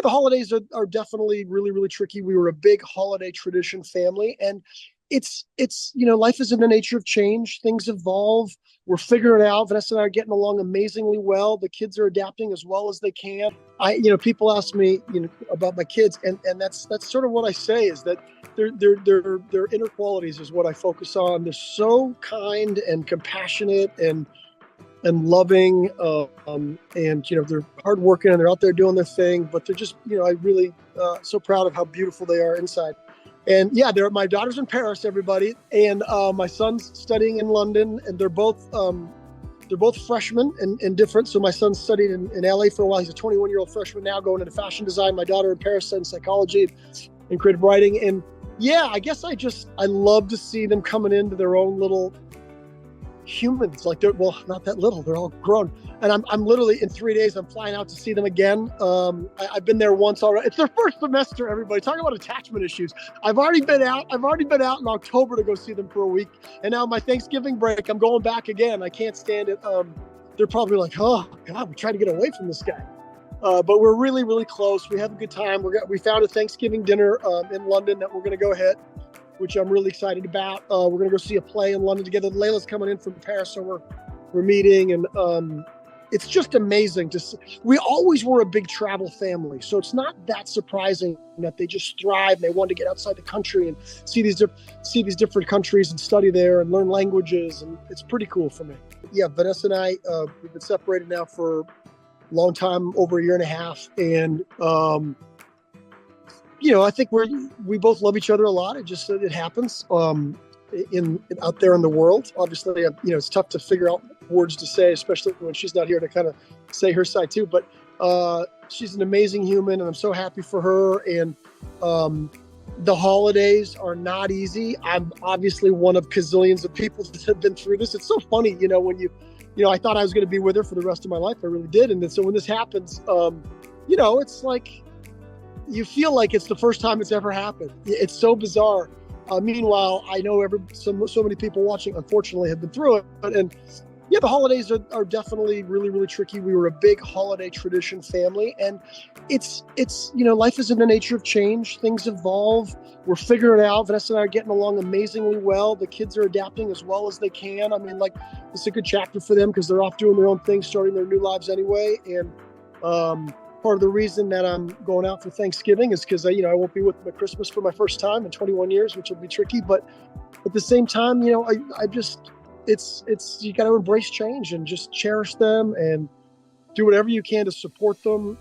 the holidays are definitely really, really tricky. We were a big holiday tradition family, and life is in the nature of change. Things evolve. We're figuring it out. Vanessa and I are getting along amazingly well. The kids are adapting as well as they can. People ask me, about my kids, and that's sort of what I say is that their inner qualities is what I focus on. They're so kind and compassionate and loving, and they're hardworking and they're out there doing their thing. But they're just, I really so proud of how beautiful they are inside. And yeah, my daughter's in Paris, everybody, and my son's studying in London, and they're both freshmen and different. So my son studied in LA for a while. He's a 21-year-old freshman now, going into fashion design. My daughter in Paris studying psychology and creative writing. And yeah, I guess I love to see them coming into their own little humans. Like not that little, they're all grown. And I'm literally in 3 days, I'm flying out to see them again. I've been there once already. It's their first semester, everybody. Talking about attachment issues. I've already been out in October to go see them for a week. And now my Thanksgiving break, I'm going back again. I can't stand it. They're probably like, oh God, we're trying to get away from this guy. But we're really, really close. We have a good time. We found a Thanksgiving dinner in London that we're going to go hit, which I'm really excited about. We're going to go see a play in London together. Layla's coming in from Paris, so we're meeting, and it's just amazing to see. We always were a big travel family, so it's not that surprising that they just thrive and they want to get outside the country and see these different countries and study there and learn languages, and it's pretty cool for me. Yeah, Vanessa and I, we've been separated now for a long time, over a year and a half, and I think we both love each other a lot. It happens out there in the world. Obviously, it's tough to figure out words to say, especially when she's not here to kind of say her side too. But she's an amazing human, and I'm so happy for her. And the holidays are not easy. I'm obviously one of gazillions of people that have been through this. It's so funny, when I thought I was going to be with her for the rest of my life. I really did. And then so when this happens, it's like, you feel like it's the first time it's ever happened. It's so bizarre. Meanwhile, I know so many people watching, unfortunately, have been through it. And yeah, the holidays are definitely really, really tricky. We were a big holiday tradition family, and it's life is in the nature of change. Things evolve. We're figuring it out. Vanessa and I are getting along amazingly well. The kids are adapting as well as they can. I mean, it's a good chapter for them because they're off doing their own thing, starting their new lives anyway. And part of the reason that I'm going out for Thanksgiving is because I won't be with them at Christmas for my first time in 21 years, which will be tricky. But at the same time, it's you got to embrace change and just cherish them and do whatever you can to support them.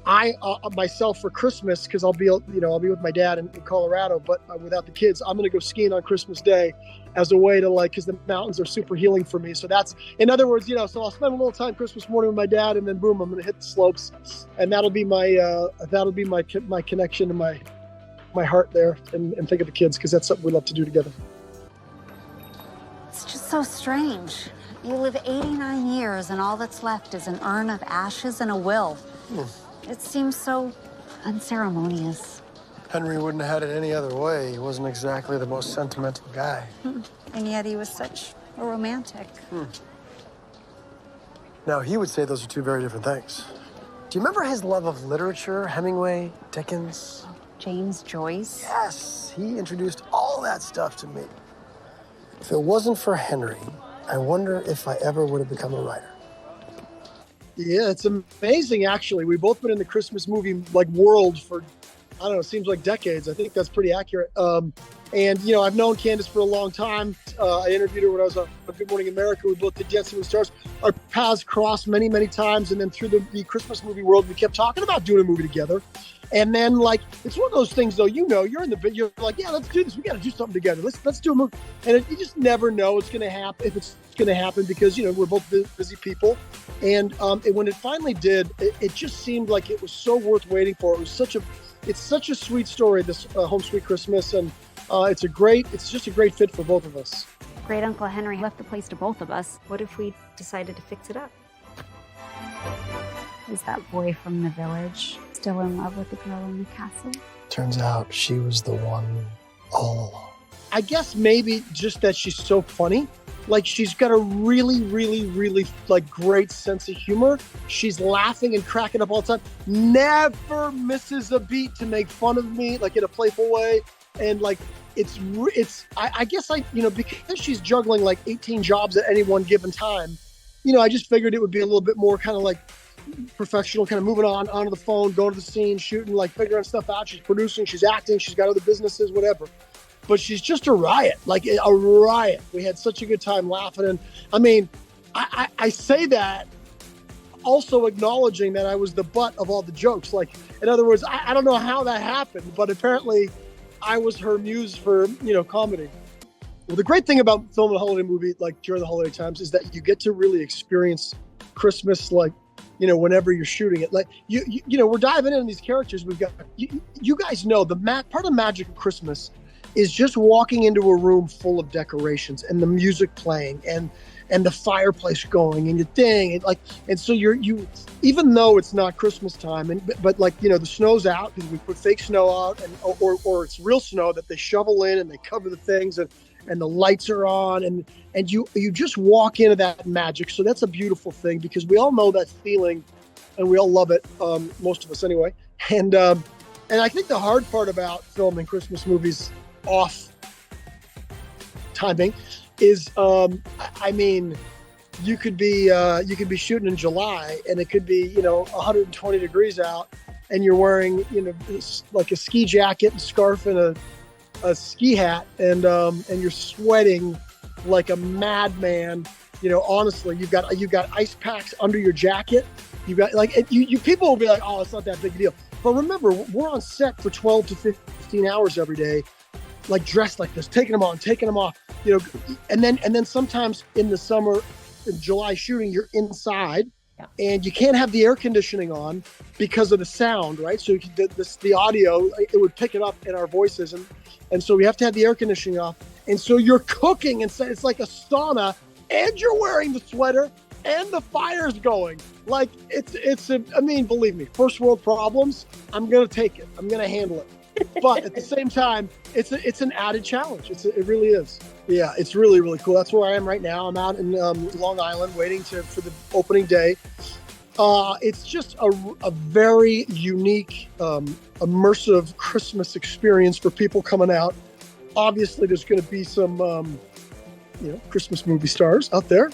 I myself for Christmas, because I'll be with my dad in Colorado, but without the kids, I'm going to go skiing on Christmas Day as a way to because the mountains are super healing for me. So that's, in other words, so I'll spend a little time Christmas morning with my dad, and then boom, I'm going to hit the slopes, and that'll be my connection to my heart there, and think of the kids, because that's something we love to do together. It's just so strange. You live 89 years, and all that's left is an urn of ashes and a will. It seems so unceremonious. Henry wouldn't have had it any other way. He wasn't exactly the most sentimental guy. And yet he was such a romantic. Now, he would say those are two very different things. Do you remember his love of literature? Hemingway, Dickens? James Joyce? Yes, he introduced all that stuff to me. If it wasn't for Henry, I wonder if I ever would have become a writer. Yeah, it's amazing, actually. We've both been in the Christmas movie world for, I don't know, it seems like decades. I think that's pretty accurate. And I've known Candace for a long time. I interviewed her when I was on Good Morning America. We both did Dancing with the Stars. Our paths crossed many, many times. And then through the Christmas movie world, we kept talking about doing a movie together. And then it's one of those things, though, you're in the bit, you're like, yeah, let's do this. We got to do something together. Let's do a movie. And you just never know it's going to happen, if it's going to happen, because, we're both busy people. And when it finally did, it just seemed like it was so worth waiting for. It's such a sweet story, this Home Sweet Christmas. And it's just a great fit for both of us. Great Uncle Henry left the place to both of us. What if we decided to fix it up? Is that boy from the village still in love with the girl in the castle? Turns out she was the one all along. I guess maybe just that she's so funny. Like she's got a really, really, really like great sense of humor. She's laughing and cracking up all the time. Never misses a beat to make fun of me, like in a playful way. And like I guess because she's juggling like 18 jobs at any one given time. I just figured it would be a little bit more kind of like professional, kind of moving onto the phone, going to the scene, shooting, like figuring stuff out. She's producing, she's acting, she's got other businesses, whatever. But she's just a riot, like a riot. We had such a good time laughing. And I mean, I say that also acknowledging that I was the butt of all the jokes. Like, in other words, I don't know how that happened, but apparently I was her muse for, comedy. Well, the great thing about filming a holiday movie, like during the holiday times, is that you get to really experience Christmas, like, whenever you're shooting it. Like, we're diving into these characters. We've got, you guys know, part of the magic of Christmas is just walking into a room full of decorations and the music playing and the fireplace going and your thing. And so you even though it's not Christmas time, but the snow's out because we put fake snow out, and or it's real snow that they shovel in and they cover the things, and the lights are on, and you just walk into that magic. So that's a beautiful thing, because we all know that feeling and we all love it, most of us anyway. And I think the hard part about filming Christmas movies off timing is, I mean, you could be shooting in July and it could be 120 degrees out, and you're wearing like a ski jacket and scarf and a ski hat, and you're sweating like a madman. Honestly, you've got ice packs under your jacket. You've got you people will be like, oh, it's not that big a deal. But remember, we're on set for 12 to 15 hours every day, like dressed like this, taking them on, taking them off, and then sometimes in the summer, in July shooting, you're inside, and you can't have the air conditioning on because of the sound, right? So the audio, it would pick it up in our voices, and so we have to have the air conditioning off, and so you're cooking, and so it's like a sauna, and you're wearing the sweater, and the fire's going. Like I mean, believe me, first world problems, I'm gonna take it, I'm gonna handle it. But at the same time, it's an added challenge. It really is. Yeah, it's really, really cool. That's where I am right now. I'm out in Long Island waiting for the opening day. It's just a very unique, immersive Christmas experience for people coming out. Obviously, there's going to be some, Christmas movie stars out there.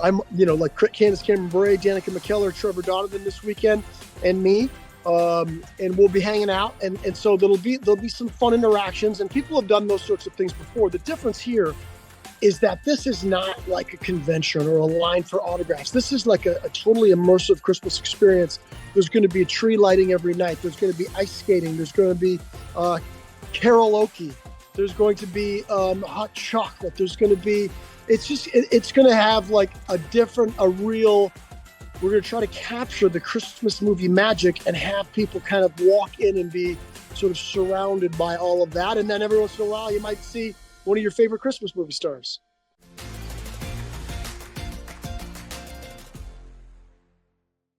I'm, like Candace Cameron Bure, Danica McKellar, Trevor Donovan this weekend, and me. And we'll be hanging out, and so there'll be some fun interactions, and people have done those sorts of things before. The difference here is that this is not like a convention or a line for autographs. This is like a totally immersive Christmas experience. There's going to be a tree lighting every night. There's going to be ice skating. There's going to be karaoke. There's going to be hot chocolate. There's going to be, it's going to have like a real. We're going to try to capture the Christmas movie magic and have people kind of walk in and be sort of surrounded by all of that. And then every once in a while, you might see one of your favorite Christmas movie stars.